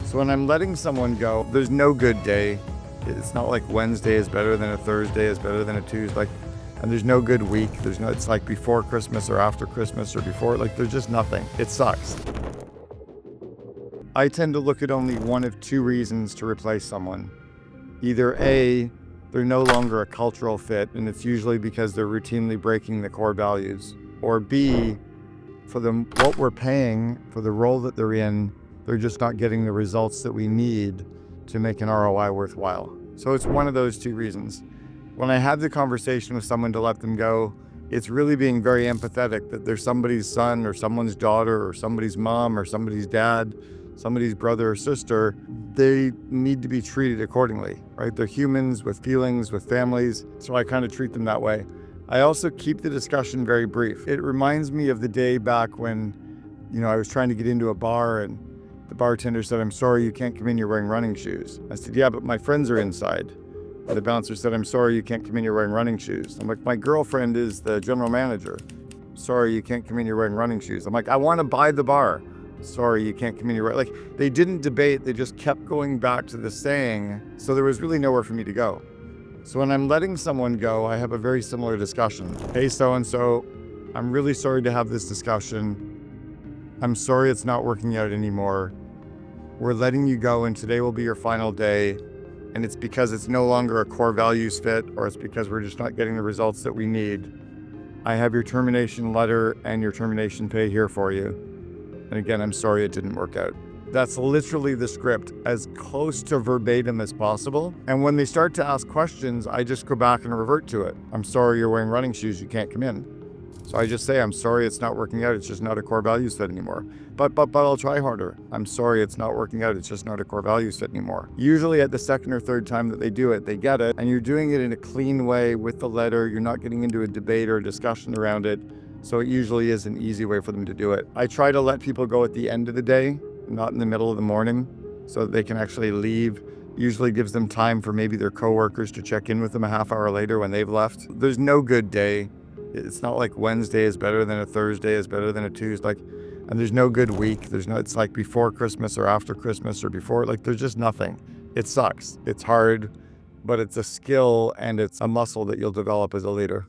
So when I'm letting someone go, there's no good day. It's not like Wednesday is better than a Thursday is better than a Tuesday. And there's no good week. It's like before Christmas or after Christmas or before, there's just nothing. It sucks. I tend to look at only one of two reasons to replace someone. Either A, they're no longer a cultural fit, and it's usually because they're routinely breaking the core values. Or B, for what we're paying for the role that they're in, they're just not getting the results that we need to make an ROI worthwhile. So it's one of those two reasons. When I have the conversation with someone to let them go, it's really being very empathetic that they're somebody's son or someone's daughter or somebody's mom or somebody's dad, somebody's brother or sister. They need to be treated accordingly, right? They're humans with feelings, with families, so I kind of treat them that way. I also keep the discussion very brief. It reminds me of the day back when, I was trying to get into a bar and the bartender said, "I'm sorry, you can't come in, you're wearing running shoes." I said, "Yeah, but my friends are inside." And the bouncer said, "I'm sorry, you can't come in, you're wearing running shoes." I'm like, "My girlfriend is the general manager." "Sorry, you can't come in, you're wearing running shoes." I'm like, "I want to buy the bar." "Sorry, you can't come in, you're wearing..." They didn't debate, they just kept going back to the saying, so there was really nowhere for me to go. So when I'm letting someone go, I have a very similar discussion. "Hey, so-and-so, I'm really sorry to have this discussion. I'm sorry it's not working out anymore. We're letting you go and today will be your final day. And it's because it's no longer a core values fit, or it's because we're just not getting the results that we need. I have your termination letter and your termination pay here for you. And again, I'm sorry it didn't work out." That's literally the script, as close to verbatim as possible. And when they start to ask questions, I just go back and revert to it. "I'm sorry you're wearing running shoes, you can't come in." So I just say, "I'm sorry it's not working out, it's just not a core values fit anymore. But I'll try harder. I'm sorry it's not working out, it's just not a core values fit anymore." Usually at the second or third time that they do it, they get it, and you're doing it in a clean way with the letter. You're not getting into a debate or a discussion around it. So it usually is an easy way for them to do it. I try to let people go at the end of the day, not in the middle of the morning, so that they can actually leave. Usually gives them time for maybe their coworkers to check in with them a half hour later when they've left. There's no good day. It's not like Wednesday is better than a Thursday is better than a Tuesday. And there's no good week. It's like before Christmas or after Christmas or before, there's just nothing. It sucks. It's hard, but it's a skill and it's a muscle that you'll develop as a leader.